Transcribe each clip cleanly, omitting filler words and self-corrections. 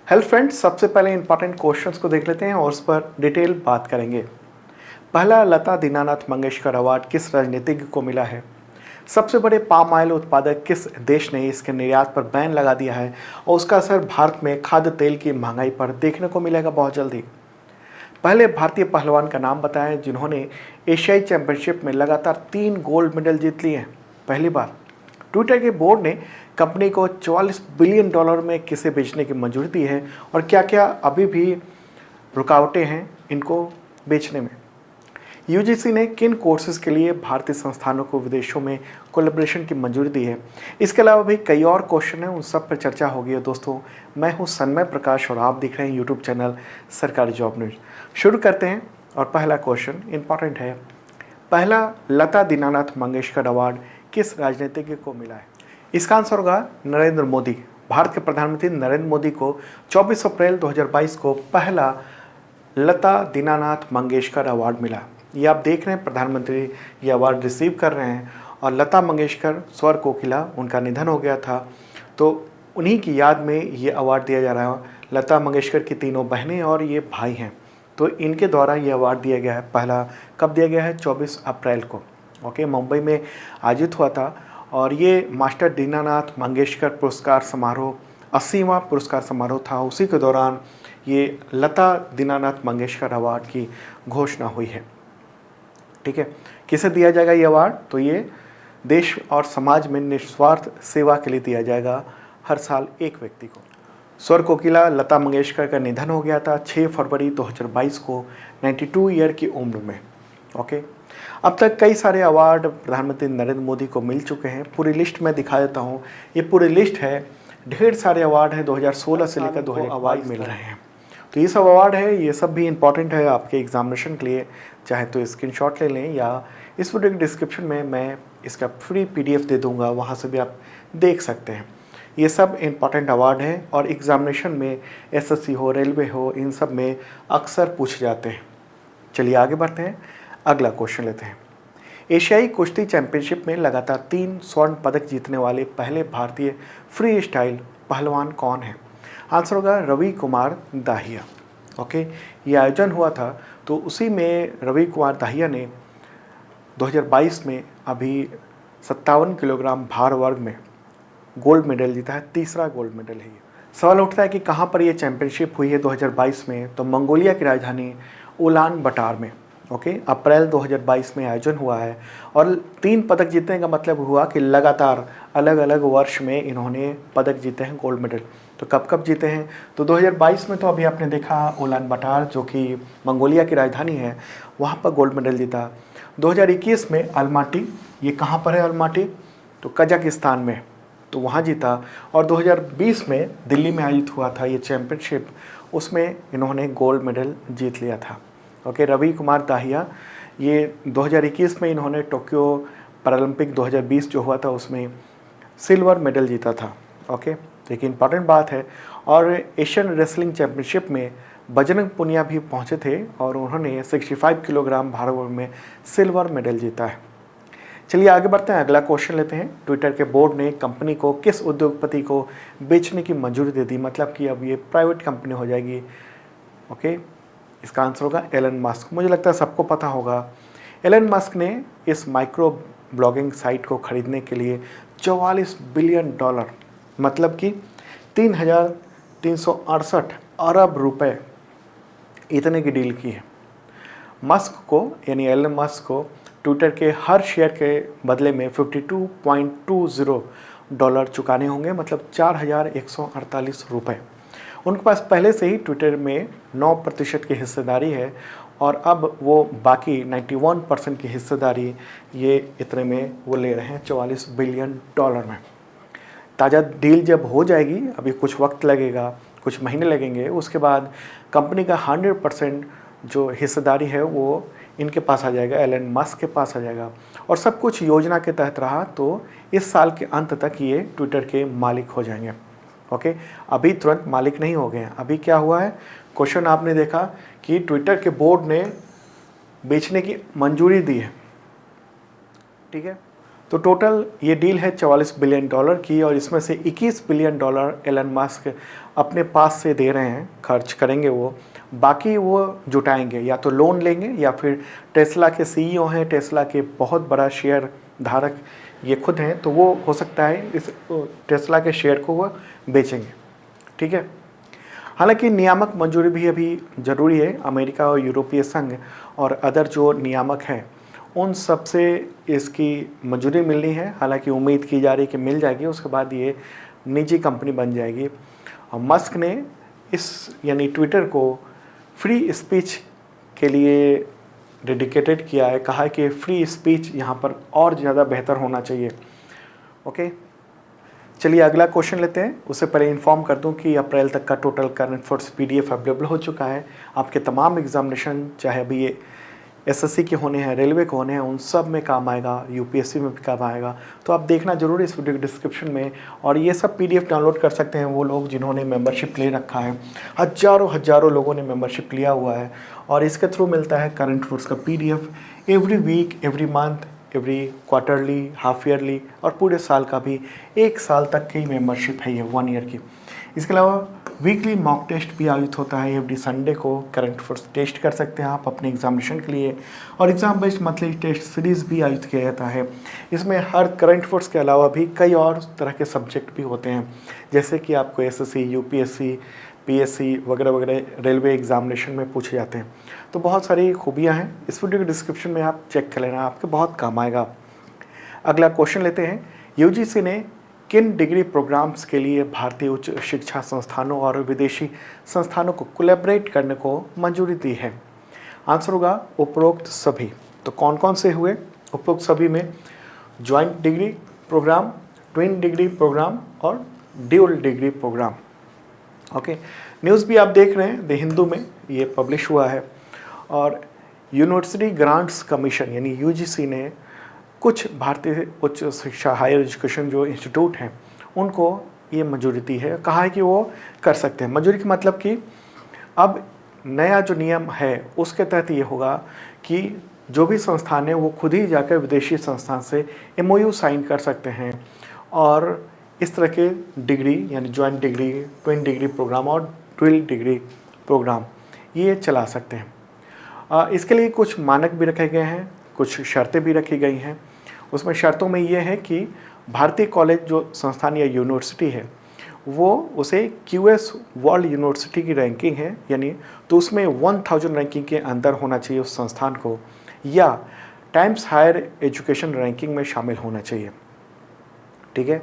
Hello friends, सबसे पहले important questions को देख लेते हैं और उस पर डिटेल बात करेंगे। पहला लता दीनानाथ मंगेशकर अवार्ड किस राजनीतिज्ञ को मिला है? सबसे बड़े पाम ऑयल उत्पादक किस देश ने इसके निर्यात पर बैन लगा दिया है और उसका असर भारत में खाद्य तेल की महंगाई पर देखने को मिलेगा बहुत जल्दी। पहले भारतीय पहलवान का नाम बताएं जिन्होंने एशियाई चैंपियनशिप में लगातार 3 गोल्ड मेडल जीत लिए हैं पहली बार। ट्विटर के बोर्ड ने कंपनी को $44 बिलियन में किसे बेचने की मंजूरी दी है और क्या क्या अभी भी रुकावटें हैं इनको बेचने में। यूजीसी ने किन कोर्सेज के लिए भारतीय संस्थानों को विदेशों में कोलैबोरेशन की मंजूरी दी है। इसके अलावा भी कई और क्वेश्चन हैं, उन सब पर चर्चा होगी। दोस्तों, मैं हूं सन्मय प्रकाश और आप देख रहे हैं यूट्यूब चैनल सरकारी जॉब न्यूज। शुरू करते हैं और पहला क्वेश्चन इंपॉर्टेंट है। पहला लता दीनानाथ मंगेशकर अवार्ड किस राजनीतिज्ञ को मिला है? इसका आंसर होगा नरेंद्र मोदी। भारत के प्रधानमंत्री नरेंद्र मोदी को 24 अप्रैल 2022 को पहला लता दीनानाथ मंगेशकर अवार्ड मिला। ये आप देख रहे हैं, प्रधानमंत्री ये अवार्ड रिसीव कर रहे हैं। और लता मंगेशकर स्वर कोकिला, उनका निधन हो गया था, तो उन्हीं की याद में ये अवार्ड दिया जा रहा है। लता मंगेशकर की तीनों बहनें और ये भाई हैं, तो इनके द्वारा ये अवार्ड दिया गया है। पहला कब दिया गया है? 24 अप्रैल को। मुंबई में आयोजित हुआ था और ये मास्टर दीनानाथ मंगेशकर पुरस्कार समारोह 80वां पुरस्कार समारोह था। उसी के दौरान ये लता दीनानाथ मंगेशकर अवार्ड की घोषणा हुई है। ठीक है, किसे दिया जाएगा ये अवार्ड? तो ये देश और समाज में निस्वार्थ सेवा के लिए दिया जाएगा हर साल एक व्यक्ति को। स्वर कोकिला लता मंगेशकर का निधन हो गया था 6 फरवरी 2022 को 92 ईयर की उम्र में। अब तक कई सारे अवार्ड प्रधानमंत्री नरेंद्र मोदी को मिल चुके हैं। पूरी लिस्ट मैं दिखा देता हूँ। ये पूरी लिस्ट है, ढेर सारे अवार्ड हैं। 2016 से लेकर 2022 अवार्ड मिल रहे हैं। तो ये सब अवार्ड है, ये सब भी इंपॉर्टेंट है आपके एग्जामिनेशन के लिए। चाहे तो स्क्रीनशॉट ले लें या इस वीडियो के डिस्क्रिप्शन में मैं इसका फ्री PDF दे दूँगा, वहाँ से भी आप देख सकते हैं। ये सब इंपॉर्टेंट अवार्ड हैं और एग्जामिनेशन में SSC हो, रेलवे हो, इन सब में अक्सर पूछे जाते हैं। चलिए आगे बढ़ते हैं, अगला क्वेश्चन लेते हैं। एशियाई कुश्ती चैंपियनशिप में लगातार 3 स्वर्ण पदक जीतने वाले पहले भारतीय फ्री स्टाइल पहलवान कौन है? आंसर होगा रवि कुमार दाहिया। ये आयोजन हुआ था, तो उसी में रवि कुमार दाहिया ने 2022 में अभी 57 किलोग्राम भार वर्ग में गोल्ड मेडल जीता है। तीसरा गोल्ड मेडल है ये। सवाल उठता है कि कहाँ पर ये चैंपियनशिप हुई है 2022 में? तो मंगोलिया की राजधानी उलान बटार में। अप्रैल 2022 में आयोजन हुआ है और 3 पदक जीतने का मतलब हुआ कि लगातार अलग अलग वर्ष में इन्होंने पदक जीते हैं, गोल्ड मेडल। तो कब कब जीते हैं? तो 2022 में तो अभी आपने देखा उलान बटार, जो कि मंगोलिया की राजधानी है, वहाँ पर गोल्ड मेडल जीता। 2021 में अलमाटी, ये कहाँ पर है अलमाटी? तो कजाकिस्तान में, तो वहाँ जीता। और 2020 में दिल्ली में आयोजित हुआ था ये चैम्पियनशिप, उसमें इन्होंने गोल्ड मेडल जीत लिया था। रवि कुमार दाहिया, ये 2021 में इन्होंने टोक्यो पैरालंपिक 2020 जो हुआ था उसमें सिल्वर मेडल जीता था। तो एक इम्पॉर्टेंट बात है। और एशियन रेसलिंग चैंपियनशिप में बजरंग पुनिया भी पहुंचे थे और उन्होंने 65 किलोग्राम भार वर्ग में सिल्वर मेडल जीता है। चलिए आगे बढ़ते हैं, अगला क्वेश्चन लेते हैं। ट्विटर के बोर्ड ने कंपनी को किस उद्योगपति को बेचने की मंजूरी दे दी? मतलब कि अब ये प्राइवेट कंपनी हो जाएगी। इसका आंसर होगा एलन मस्क। मुझे लगता है सबको पता होगा। एलन मस्क ने इस माइक्रो ब्लॉगिंग साइट को खरीदने के लिए $44 बिलियन, मतलब कि 3,368 अरब रुपए, इतने की डील की है। मस्क को, यानी एलन मस्क को ट्विटर के हर शेयर के बदले में $52.20 चुकाने होंगे, मतलब 4,148 रुपये। उनके पास पहले से ही ट्विटर में 9% की हिस्सेदारी है और अब वो बाकी 91% की हिस्सेदारी ये इतने में वो ले रहे हैं $44 बिलियन में। ताज़ा डील जब हो जाएगी, अभी कुछ वक्त लगेगा, कुछ महीने लगेंगे, उसके बाद कंपनी का 100% जो हिस्सेदारी है वो इनके पास आ जाएगा, एलन मस्क के पास आ जाएगा। और सब कुछ योजना के तहत रहा तो इस साल के अंत तक ये ट्विटर के मालिक हो जाएंगे। अभी तुरंत मालिक नहीं हो गए हैं। अभी क्या हुआ है, क्वेश्चन आपने देखा कि ट्विटर के बोर्ड ने बेचने की मंजूरी दी है। ठीक है, तो टोटल ये डील है $44 बिलियन की, और इसमें से $21 बिलियन एलन मस्क अपने पास से दे रहे हैं, खर्च करेंगे वो, बाकी वो जुटाएंगे, या तो लोन लेंगे या फिर टेस्ला के सीईओ हैं, टेस्ला के बहुत बड़ा शेयर धारक ये खुद हैं, तो वो हो सकता है इस टेस्ला के शेयर को वो बेचेंगे। ठीक है, हालांकि नियामक मंजूरी भी अभी ज़रूरी है। अमेरिका और यूरोपीय संघ और अदर जो नियामक हैं उन सब से इसकी मंजूरी मिलनी है। हालांकि उम्मीद की जा रही है कि मिल जाएगी, उसके बाद ये निजी कंपनी बन जाएगी। और मस्क ने इस यानी ट्विटर को फ्री स्पीच के लिए डेडिकेटेड किया है, कहा है कि फ्री स्पीच यहाँ पर और ज़्यादा बेहतर होना चाहिए। ओके, चलिए अगला क्वेश्चन लेते हैं। उससे पहले इन्फॉर्म कर दूं कि अप्रैल तक का total current affairs PDF available हो चुका है। आपके तमाम एग्जामिनेशन, चाहे अभी ये SSC के होने हैं, रेलवे के होने हैं, उन सब में काम आएगा, UPSC में भी काम आएगा। तो आप देखना जरूर इस वीडियो के डिस्क्रिप्शन में। और ये सब PDF डाउनलोड कर सकते हैं वो लोग जिन्होंने मेंबरशिप ले रखा है। हज़ारों लोगों ने मेंबरशिप लिया हुआ है, और इसके थ्रू मिलता है करंट अफेयर्स का PDF every week, every month, every quarterly, half yearly, और पूरे साल का भी 1 साल तक की मेंबरशिप है ये 1 ईयर की। इसके अलावा वीकली मॉक टेस्ट भी आयोजित होता है। एवरी संडे को करंट अफेयर्स टेस्ट कर सकते हैं आप अपने एग्जामिनेशन के लिए, और exam based monthly test series भी आयोजित किया जाता है। इसमें हर करंट अफेयर्स के अलावा भी कई और तरह के सब्जेक्ट भी होते हैं, जैसे कि आपको SSC, UPSC, PSC वगैरह वगैरह रेलवे एग्जामिनेशन में पूछे जाते हैं। तो बहुत सारी खूबियाँ हैं, इस वीडियो के डिस्क्रिप्शन में आप चेक कर लेना, आपके बहुत काम आएगा। अगला क्वेश्चन लेते हैं। UGC ने किन डिग्री प्रोग्राम्स के लिए भारतीय उच्च शिक्षा संस्थानों और विदेशी संस्थानों को कोलैबोरेट करने को मंजूरी दी है? आंसर होगा उपरोक्त सभी। तो कौन कौन से हुए उपरोक्त सभी में? Joint degree program, twin degree programme और dual degree program. Okay, news भी आप देख रहे हैं, द हिंदू में ये पब्लिश हुआ है। और यूनिवर्सिटी ग्रांट्स कमीशन यानी UGC ने कुछ भारतीय उच्च शिक्षा हायर एजुकेशन जो इंस्टीट्यूट हैं उनको ये मंजूरी दी है, कहा है कि वो कर सकते हैं। मंजूरी का मतलब कि अब नया जो नियम है उसके तहत ये होगा कि जो भी संस्थान है वो खुद ही जाकर विदेशी संस्थान से MOU साइन कर सकते हैं, और इस तरह के डिग्री यानी joint degree, twin degree programme और ड्यूल डिग्री प्रोग्राम ये चला सकते हैं। इसके लिए कुछ मानक भी रखे गए हैं, कुछ शर्तें भी रखी गई हैं। उसमें शर्तों में ये है कि भारतीय कॉलेज जो संस्थान या यूनिवर्सिटी है वो उसे QS वर्ल्ड यूनिवर्सिटी की रैंकिंग है यानी, तो उसमें 1000 रैंकिंग के अंदर होना चाहिए उस संस्थान को, या टाइम्स हायर एजुकेशन रैंकिंग में शामिल होना चाहिए। ठीक है,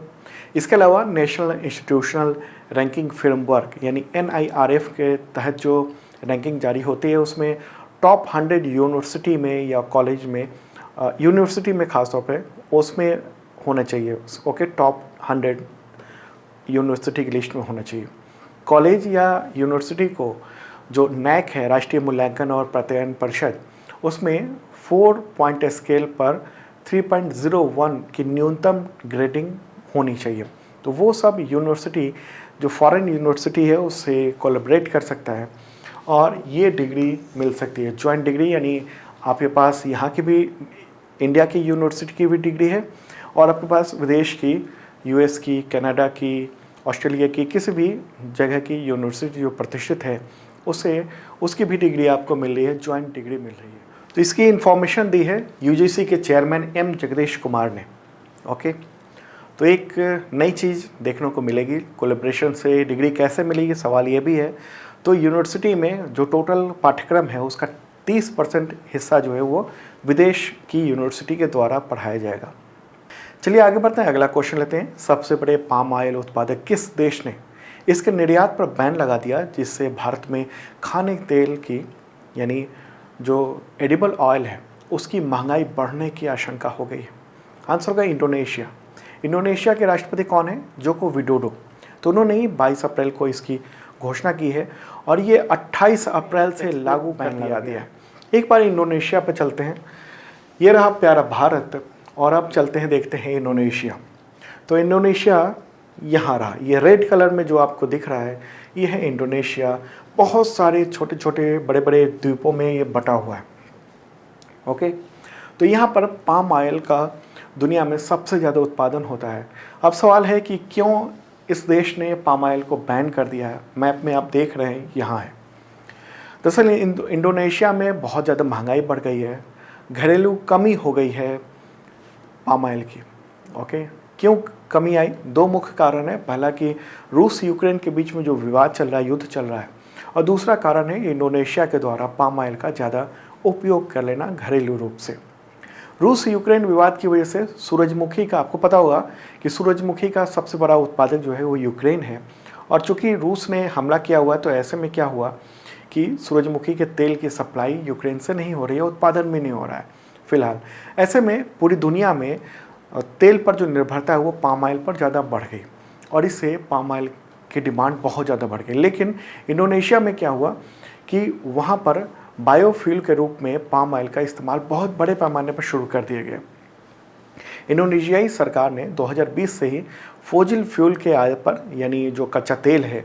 इसके अलावा नेशनल इंस्टीट्यूशनल रैंकिंग फ्रेमवर्क यानी NIRF के तहत जो रैंकिंग जारी होती है उसमें टॉप 100 यूनिवर्सिटी में या कॉलेज में, यूनिवर्सिटी में खास तौर पे उसमें होना चाहिए। ओके, टॉप 100 यूनिवर्सिटी की लिस्ट में होना चाहिए। कॉलेज या यूनिवर्सिटी को जो NAAC है, राष्ट्रीय मूल्यांकन और प्रत्ययन परिषद, उसमें 4 पॉइंट स्केल पर 3.01 की न्यूनतम ग्रेडिंग होनी चाहिए। तो वो सब यूनिवर्सिटी जो फॉरेन यूनिवर्सिटी है उससे कोलैबोरेट कर सकता है और ये डिग्री मिल सकती है। ज्वाइंट डिग्री यानी आपके पास यहाँ की भी, इंडिया की यूनिवर्सिटी की भी डिग्री है और आपके पास विदेश की, US की, कनाडा की, ऑस्ट्रेलिया की, किसी भी जगह की यूनिवर्सिटी जो प्रतिष्ठित है उसे उसकी भी डिग्री आपको मिल रही है, ज्वाइंट डिग्री मिल रही है। तो इसकी इन्फॉर्मेशन दी है UGC के चेयरमैन M जगदीश कुमार ने। ओके, तो एक नई चीज़ देखने को मिलेगी, कोलैबोरेशन से डिग्री कैसे मिलेगी, सवाल ये भी है। तो यूनिवर्सिटी में जो टोटल पाठ्यक्रम है उसका 30% हिस्सा जो है वो विदेश की यूनिवर्सिटी के द्वारा पढ़ाया जाएगा। चलिए आगे बढ़ते हैं, अगला क्वेश्चन लेते हैं। सबसे बड़े पाम ऑयल उत्पादक किस देश ने इसके निर्यात पर बैन लगा दिया, जिससे भारत में खाने तेल की यानी जो एडिबल ऑयल है उसकी महंगाई बढ़ने की आशंका हो गई है? आंसर होगा इंडोनेशिया। इंडोनेशिया के राष्ट्रपति कौन है? Joko Widodo. तो उन्होंने ही 22 अप्रैल को इसकी घोषणा की है और ये 28 अप्रैल से लागू कर दिया है। एक बार इंडोनेशिया पर चलते हैं। ये रहा प्यारा भारत और अब चलते हैं, देखते हैं इंडोनेशिया। तो इंडोनेशिया यहाँ रहा, ये रेड कलर में जो आपको दिख रहा है ये है इंडोनेशिया। बहुत सारे छोटे छोटे बड़े बड़े द्वीपों में ये बटा हुआ है। ओके, तो यहाँ पर पाम ऑयल का दुनिया में सबसे ज़्यादा उत्पादन होता है। अब सवाल है कि क्यों इस देश ने पाम ऑयल को बैन कर दिया है। मैप में आप देख रहे हैं यहाँ है। दरअसल इंडोनेशिया में बहुत ज़्यादा महंगाई बढ़ गई है, घरेलू कमी हो गई है पाम ऑयल की। ओके, क्यों कमी आई? दो मुख्य कारण है। पहला कि रूस यूक्रेन के बीच में जो विवाद चल रहा है, युद्ध चल रहा है, और दूसरा कारण है इंडोनेशिया के द्वारा पाम ऑयल का ज़्यादा उपयोग कर लेना घरेलू रूप से। रूस यूक्रेन विवाद की वजह से सूरजमुखी का, आपको पता होगा कि सूरजमुखी का सबसे बड़ा उत्पादक जो है वो यूक्रेन है, और चूंकि रूस ने हमला किया हुआ तो ऐसे में क्या हुआ कि सूरजमुखी के तेल की सप्लाई यूक्रेन से नहीं हो रही है, उत्पादन भी नहीं हो रहा है फिलहाल। ऐसे में पूरी दुनिया में तेल पर जो निर्भरता है वो पाम ऑयल पर ज़्यादा बढ़ गई, और इससे पाम ऑयल की डिमांड बहुत ज़्यादा बढ़ गई। लेकिन इंडोनेशिया में क्या हुआ कि वहाँ पर बायोफ्यूल के रूप में पाम ऑयल का इस्तेमाल बहुत बड़े पैमाने पर शुरू कर दिया गया। इंडोनेशियाई सरकार ने 2020 से ही फोजिल फ्यूल के आयात पर, यानी जो कच्चा तेल है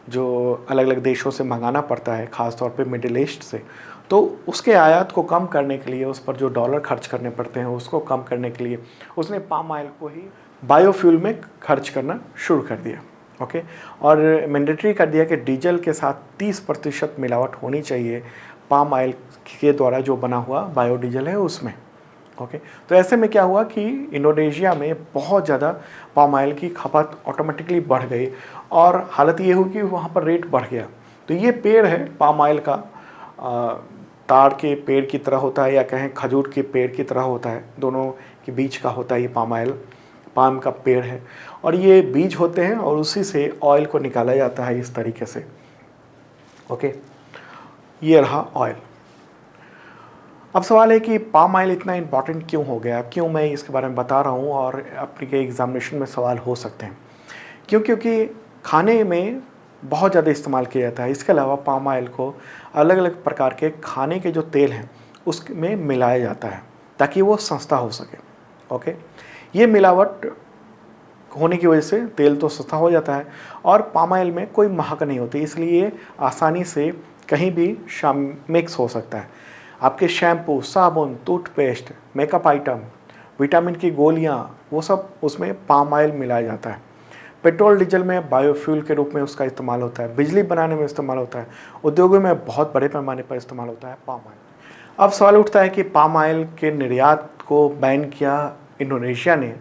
जो अलग अलग देशों से मंगाना पड़ता है, ख़ासतौर पे मिडिल ईस्ट से, तो उसके आयात को कम करने के लिए, उस पर जो डॉलर खर्च करने पड़ते हैं उसको कम करने के लिए उसने पाम ऑयल को ही बायोफ्यूल में खर्च करना शुरू कर दिया। ओके, और मैंडेटरी कर दिया कि डीजल के साथ 30% मिलावट होनी चाहिए पाम ऑयल के द्वारा जो बना हुआ बायोडीजल है उसमें। ओके, तो ऐसे में क्या हुआ कि इंडोनेशिया में बहुत ज़्यादा पाम ऑयल की खपत ऑटोमेटिकली बढ़ गई, और हालत ये हुई कि वहाँ पर रेट बढ़ गया। तो ये पेड़ है पाम ऑयल का, ताड़ के पेड़ की तरह होता है, या कहें खजूर के पेड़ की तरह होता है, दोनों के बीच का होता है ये पाम ऑयल। पाम का पेड़ है और ये बीज होते हैं और उसी से ऑयल को निकाला जाता है इस तरीके से। ओके, ये रहा ऑयल। अब सवाल है कि पाम ऑयल इतना इम्पॉर्टेंट क्यों हो गया, क्यों मैं इसके बारे में बता रहा हूँ, और अपने एग्जामिनेशन में सवाल हो सकते हैं। क्योंकि खाने में बहुत ज़्यादा इस्तेमाल किया जाता है। इसके अलावा पाम ऑयल को अलग अलग प्रकार के खाने के जो तेल हैं उसमें मिलाया जाता है ताकि वो सस्ता हो सके। ओके, ये मिलावट होने की वजह से तेल तो सस्ता हो जाता है और पाम ऑयल में कोई महक नहीं होती, इसलिए आसानी से कहीं भी मिक्स हो सकता है। आपके शैम्पू, साबुन, टूथपेस्ट, मेकअप आइटम, विटामिन की गोलियां, वो सब उसमें पाम ऑयल मिलाया जाता है। पेट्रोल डीजल में बायोफ्यूल के रूप में उसका इस्तेमाल होता है, बिजली बनाने में इस्तेमाल होता है, उद्योगों में बहुत बड़े पैमाने पर इस्तेमाल होता है पाम ऑयल। अब सवाल उठता है कि पाम ऑयल के निर्यात को बैन किया इंडोनेशिया ने,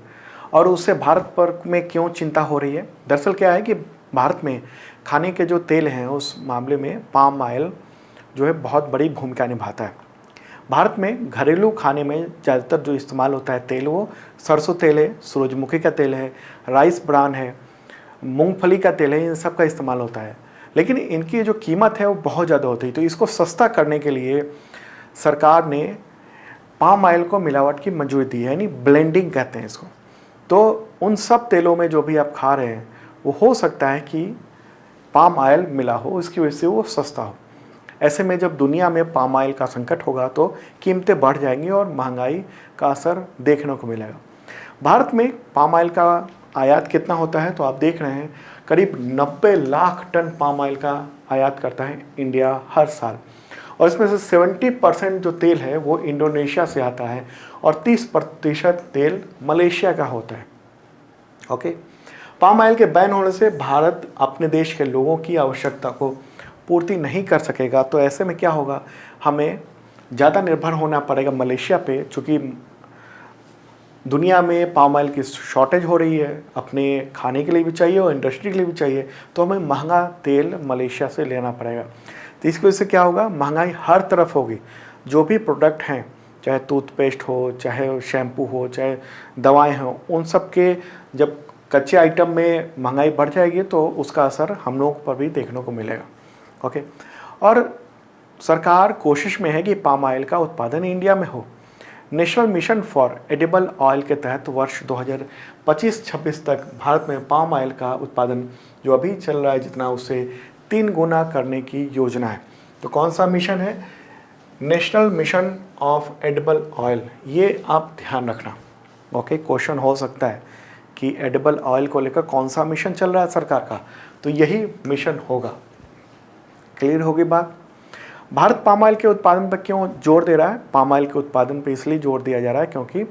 और उससे भारत पर में क्यों चिंता हो रही है। दरअसल क्या है कि भारत में खाने के जो तेल हैं उस मामले में पाम ऑयल जो है बहुत बड़ी भूमिका निभाता है। भारत में घरेलू खाने में ज़्यादातर जो इस्तेमाल होता है तेल, वो सरसों तेल है, सूरजमुखी का तेल है, राइस ब्रान है, मूंगफली का तेल है, इन सब का इस्तेमाल होता है। लेकिन इनकी जो कीमत है वो बहुत ज़्यादा होती है, तो इसको सस्ता करने के लिए सरकार ने पाम ऑयल को मिलावट की मंजूरी दी है, यानी ब्लेंडिंग कहते हैं इसको। तो उन सब तेलों में जो भी आप खा रहे हैं वो हो सकता है कि पाम ऑयल मिला हो, इसकी वजह से वो सस्ता हो। ऐसे में जब दुनिया में पाम ऑयल का संकट होगा तो कीमतें बढ़ जाएंगी और महंगाई का असर देखने को मिलेगा। भारत में पाम ऑयल का आयात कितना होता है, तो आप देख रहे हैं करीब 90 लाख टन पाम ऑयल का आयात करता है इंडिया हर साल, और इसमें से 70% जो तेल है वो इंडोनेशिया से आता है और 30% तेल मलेशिया का होता है। ओके, पाम ऑयल के बैन होने से भारत अपने देश के लोगों की आवश्यकता को पूर्ति नहीं कर सकेगा, तो ऐसे में क्या होगा, हमें ज़्यादा निर्भर होना पड़ेगा मलेशिया पे, चूँकि दुनिया में पाम ऑयल की शॉर्टेज हो रही है, अपने खाने के लिए भी चाहिए और इंडस्ट्री के लिए भी चाहिए, तो हमें महंगा तेल मलेशिया से लेना पड़ेगा। तो इसकी वजह से क्या होगा, महंगाई हर तरफ होगी। जो भी प्रोडक्ट हैं, चाहे टूथपेस्ट हो, चाहे शैम्पू हो, चाहे दवाएं हों, उन सब के जब कच्चे आइटम में महंगाई बढ़ जाएगी तो उसका असर हम लोगों पर भी देखने को मिलेगा। ओके, और सरकार कोशिश में है कि पाम ऑयल का उत्पादन इंडिया में हो। National mission for edible oil के तहत वर्ष 2025-26 तक भारत में पाम ऑयल का उत्पादन जो अभी चल रहा है जितना, उससे 3 गुना करने की योजना है। तो कौन सा मिशन है? National mission of edible oil, ये आप ध्यान रखना। ओके, क्वेश्चन हो सकता है कि एडिबल ऑयल को लेकर कौन सा मिशन चल रहा है सरकार का, तो यही मिशन होगा। क्लियर होगी बात। भारत पाम ऑयल के उत्पादन पर क्यों जोर दे रहा है? पाम ऑयल के उत्पादन पर इसलिए जोर दिया जा रहा है क्योंकि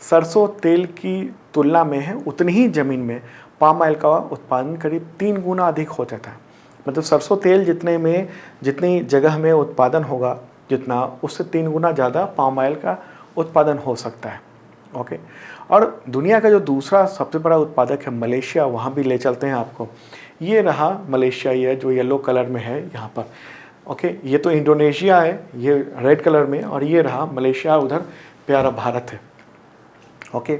सरसों तेल की तुलना में है उतनी ही ज़मीन में पाम ऑयल का उत्पादन करीब 3 गुना अधिक हो जाता है। मतलब सरसों तेल जितनी जगह में उत्पादन होगा जितना, उससे 3 गुना ज़्यादा पाम ऑयल का उत्पादन हो सकता है। ओके, और दुनिया का जो दूसरा सबसे बड़ा उत्पादक है मलेशिया, वहाँ भी ले चलते हैं आपको। ये रहा मलेशिया, ये जो येलो कलर में है यहाँ पर। ओके, ये तो इंडोनेशिया है ये रेड कलर में, और ये रहा मलेशिया, उधर प्यारा भारत है। ओके,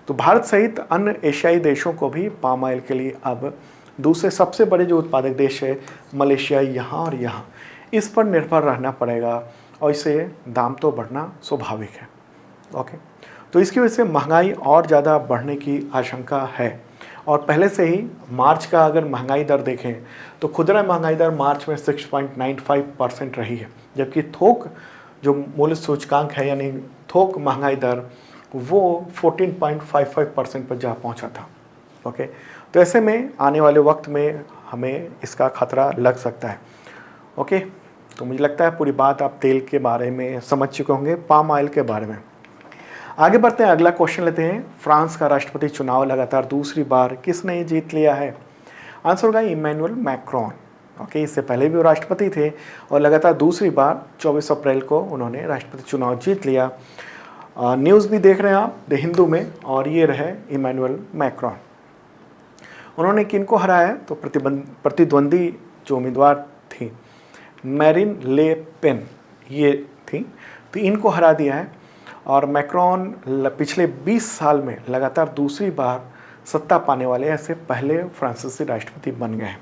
तो भारत सहित अन्य एशियाई देशों को भी पाम ऑयल के लिए अब दूसरे सबसे बड़े जो उत्पादक देश है मलेशिया, यहाँ और यहाँ, इस पर निर्भर रहना पड़ेगा, और इससे दाम तो बढ़ना स्वाभाविक है। ओके, तो इसकी वजह से महंगाई और ज़्यादा बढ़ने की आशंका है। और पहले से ही मार्च का अगर महंगाई दर देखें तो खुदरा महंगाई दर मार्च में 6.95% रही है, जबकि थोक जो मूल्य सूचकांक है यानी थोक महंगाई दर वो 14.55% पर जा पहुंचा था। ओके, तो ऐसे में आने वाले वक्त में हमें इसका खतरा लग सकता है। ओके, तो मुझे लगता है पूरी बात आप तेल के बारे में समझ चुके होंगे, पाम ऑयल के बारे में। आगे बढ़ते हैं, अगला क्वेश्चन लेते हैं। फ्रांस का राष्ट्रपति चुनाव लगातार दूसरी बार किसने जीत लिया है? आंसर होगा इमैनुअल मैक्रोन। ओके, इससे पहले भी वो राष्ट्रपति थे और लगातार दूसरी बार 24 अप्रैल को उन्होंने राष्ट्रपति चुनाव जीत लिया। न्यूज़ भी देख रहे हैं आप द हिंदू में, और ये रहे इमैनुअल मैक्रोन। उन्होंने किनको हराया? तो प्रतिद्वंदी जो उम्मीदवार थी मैरिन ले पेन, ये थी, तो इनको हरा दिया है। और मैक्रोन पिछले 20 साल में लगातार दूसरी बार सत्ता पाने वाले ऐसे पहले फ्रांसीसी राष्ट्रपति बन गए हैं।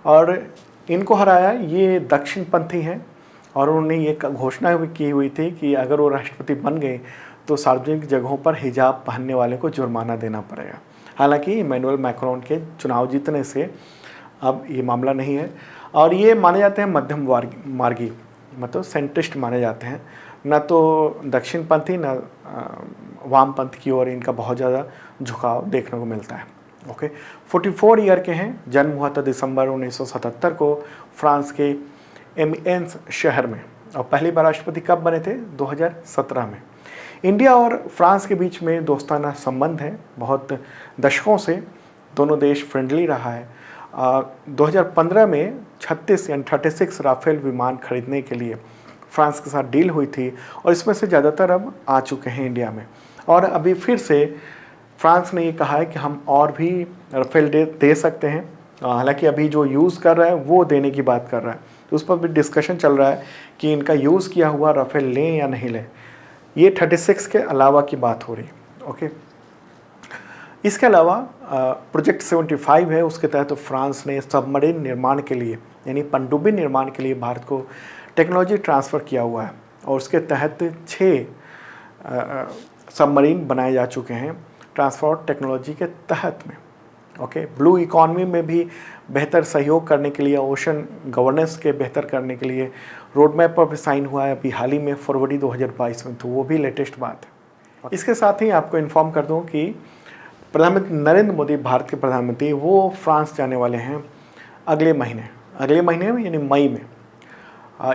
और इनको हराया, ये दक्षिणपंथी हैं, और उन्होंने ये घोषणा भी की हुई थी कि अगर वो राष्ट्रपति बन गए तो सार्वजनिक जगहों पर हिजाब पहनने वाले को जुर्माना देना पड़ेगा। हालांकि इमैनुअल मैक्रोन के चुनाव जीतने से अब ये मामला नहीं है, और ये माने जाते हैं मध्यम मार्गी, मतलब सेंट्रिस्ट माने जाते हैं, न तो दक्षिणपंथी न वामपंथ की ओर इनका बहुत ज़्यादा झुकाव देखने को मिलता है। ओके, 44 ईयर के हैं, जन्म हुआ था दिसंबर 1977 को फ्रांस के एमिएंस शहर में, और पहली बार राष्ट्रपति कब बने थे? 2017 में। इंडिया और फ्रांस के बीच में दोस्ताना संबंध है, बहुत दशकों से दोनों देश फ्रेंडली रहा है। 2015 में 36 राफेल विमान खरीदने के लिए फ्रांस के साथ डील हुई थी, और इसमें से ज़्यादातर अब आ चुके हैं इंडिया में। और अभी फिर से फ्रांस ने ये कहा है कि हम और भी राफेल दे सकते हैं। हालांकि अभी जो यूज़ कर रहा है वो देने की बात कर रहा है, तो उस पर भी डिस्कशन चल रहा है कि इनका यूज़ किया हुआ राफेल लें या नहीं लें। ये 36 के अलावा की बात हो रही है। ओके, इसके अलावा प्रोजेक्ट 75 है, उसके तहत तो फ्रांस ने सबमरीन निर्माण के लिए यानी पनडुब्बी निर्माण के लिए भारत को टेक्नोलॉजी ट्रांसफ़र किया हुआ है, और उसके तहत 6 सबमरीन बनाए जा चुके हैं ट्रांसपोर्ट टेक्नोलॉजी के तहत में। ओके, ब्लू इकॉनमी में भी बेहतर सहयोग करने के लिए, ओशन गवर्नेंस के बेहतर करने के लिए रोड मैप पर भी साइन हुआ है अभी हाल ही में फरवरी 2022 में, तो वो भी लेटेस्ट बात है। इसके साथ ही आपको इन्फॉर्म कर दूं कि प्रधानमंत्री नरेंद्र मोदी, भारत के प्रधानमंत्री, वो फ्रांस जाने वाले हैं अगले महीने में यानी मई में।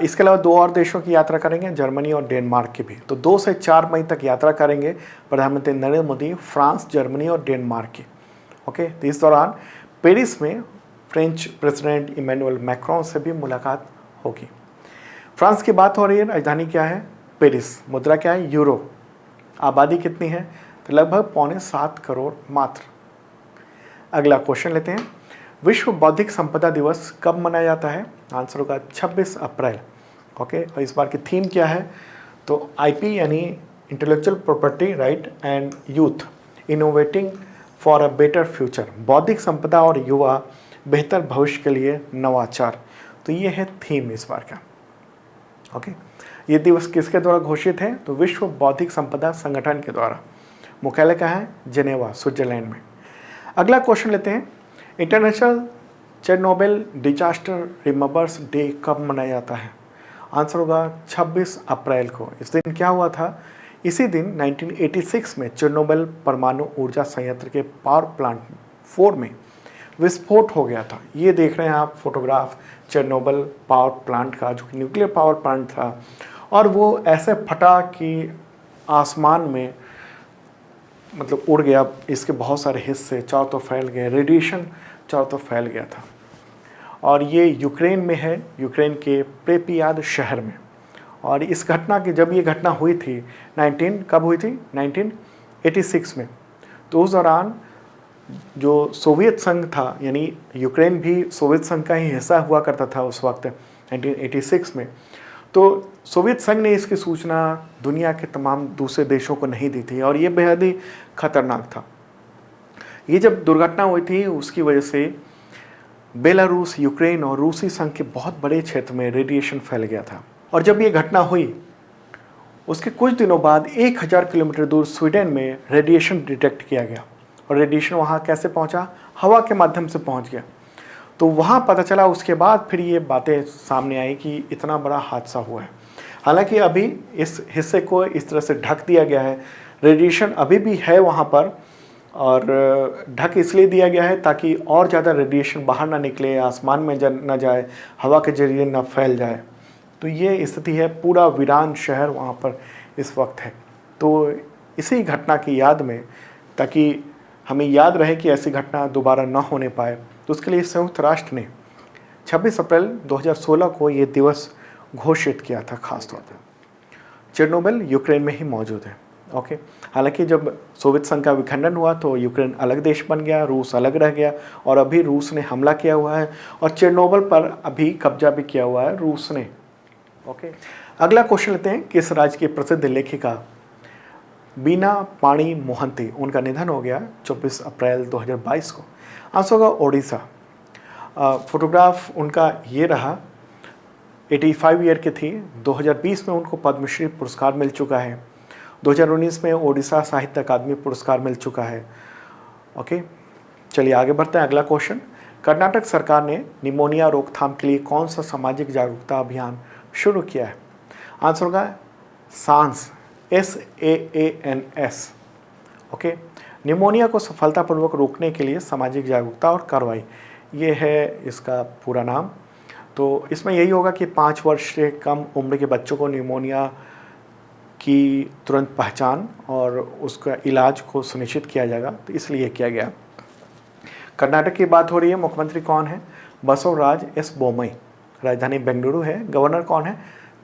इसके अलावा 2 और देशों की यात्रा करेंगे, जर्मनी और डेनमार्क की भी। तो 2 से 4 मई तक यात्रा करेंगे प्रधानमंत्री नरेंद्र मोदी फ्रांस, जर्मनी और डेनमार्क की। ओके, तो इस दौरान पेरिस में फ्रेंच प्रेसिडेंट इमैनुअल मैक्रोन से भी मुलाकात होगी। फ्रांस की बात हो रही है, राजधानी क्या है? पेरिस। मुद्रा क्या है? यूरो। आबादी कितनी है? तो लगभग 6.25 करोड़ मात्र। अगला क्वेश्चन लेते हैं, विश्व बौद्धिक संपदा दिवस कब मनाया जाता है? आंसर होगा 26 अप्रैल। ओके, और इस बार की थीम क्या है? तो आईपी यानी intellectual property right and youth innovating for a better future, बौद्धिक संपदा और युवा बेहतर भविष्य के लिए नवाचार। तो ये है थीम इस बार का। ओके, ये दिवस किसके द्वारा घोषित है? तो विश्व बौद्धिक संपदा संगठन के द्वारा। मुख्यालय कहाँ है? जेनेवा, स्विट्जरलैंड में। अगला क्वेश्चन लेते हैं, international Chernobyl disaster remembers day कब मनाया जाता है? आंसर होगा 26 अप्रैल को। इस दिन क्या हुआ था? इसी दिन 1986 में चेरनोबिल परमाणु ऊर्जा संयंत्र के पावर प्लांट 4 में विस्फोट हो गया था। ये देख रहे हैं आप फोटोग्राफ चेरनोबिल पावर प्लांट का, जो कि न्यूक्लियर पावर प्लांट था, और वो ऐसे फटा कि आसमान में मतलब उड़ गया, इसके बहुत सारे हिस्से चारों तरफ फैल गए, रेडिएशन चारों तरफ फैल गया था। और ये यूक्रेन में है, यूक्रेन के प्रेपियाद शहर में। और इस घटना की, जब ये घटना हुई थी कब हुई थी 1986 में, तो उस दौरान जो सोवियत संघ था, यानी यूक्रेन भी सोवियत संघ का ही हिस्सा हुआ करता था उस वक्त 1986 में, तो सोवियत संघ ने इसकी सूचना दुनिया के तमाम दूसरे देशों को नहीं दी थी और ये बेहद ही खतरनाक था। ये जब दुर्घटना हुई थी उसकी वजह से बेलारूस, यूक्रेन और रूसी संघ के बहुत बड़े क्षेत्र में रेडिएशन फैल गया था। और जब ये घटना हुई उसके कुछ दिनों बाद 1000 किलोमीटर दूर स्वीडन में रेडिएशन डिटेक्ट किया गया। और रेडिएशन वहाँ कैसे पहुँचा? हवा के माध्यम से पहुँच गया। तो वहाँ पता चला, उसके बाद फिर ये बातें सामने आई कि इतना बड़ा हादसा हुआ है। हालांकि अभी इस हिस्से को इस तरह से ढक दिया गया है, रेडिएशन अभी भी है वहाँ पर, और ढक इसलिए दिया गया है ताकि और ज़्यादा रेडिएशन बाहर ना निकले, आसमान में ना जाए, हवा के जरिए ना फैल जाए। तो ये स्थिति है, पूरा वीरान शहर वहाँ पर इस वक्त है। तो इसी घटना की याद में, ताकि हमें याद रहे कि ऐसी घटना दोबारा ना होने पाए, तो उसके लिए संयुक्त राष्ट्र ने 26 अप्रैल 2016 को ये दिवस घोषित किया था खास तौर पर। चेरनोबिल यूक्रेन में ही मौजूद है। ओके, हालांकि जब सोवियत संघ का विखंडन हुआ तो यूक्रेन अलग देश बन गया, रूस अलग रह गया, और अभी रूस ने हमला किया हुआ है और चेरनोबिल पर अभी कब्जा भी किया हुआ है रूस ने। ओके, अगला क्वेश्चन लेते हैं। किस राज्य की प्रसिद्ध लेखिका बीना पाणी मोहंती, उनका निधन हो गया 24 अप्रैल 2022 को? आंसर होगा ओडिशा। फोटोग्राफ उनका ये रहा, 85 ईयर की थी। 2020 में उनको पद्मश्री पुरस्कार मिल चुका है। 2019 में ओडिशा साहित्य अकादमी पुरस्कार मिल चुका है। ओके, चलिए आगे बढ़ते हैं। अगला क्वेश्चन, कर्नाटक सरकार ने निमोनिया रोकथाम के लिए कौन सा सामाजिक जागरूकता अभियान शुरू किया है? आंसर होगा सांस, SAANS। ओके, निमोनिया को सफलतापूर्वक रोकने के लिए सामाजिक जागरूकता और कार्रवाई, ये है इसका पूरा नाम। तो इसमें यही होगा कि 5 वर्ष से कम उम्र के बच्चों को निमोनिया की तुरंत पहचान और उसका इलाज को सुनिश्चित किया जाएगा, तो इसलिए किया गया। कर्नाटक की बात हो रही है, मुख्यमंत्री कौन है? बसवराज एस बोमई। राजधानी बेंगलुरु है। गवर्नर कौन है?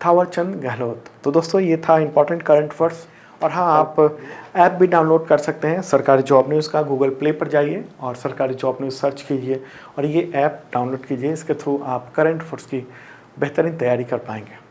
थावरचंद गहलोत। तो दोस्तों ये था इंपॉर्टेंट करंट अफेयर्स। और हाँ, आप ऐप भी डाउनलोड कर सकते हैं सरकारी जॉब न्यूज़ का। गूगल प्ले पर जाइए और सरकारी जॉब न्यूज़ सर्च कीजिए और ये ऐप डाउनलोड कीजिए। इसके थ्रू आप करंट अफेयर्स की बेहतरीन तैयारी कर पाएंगे।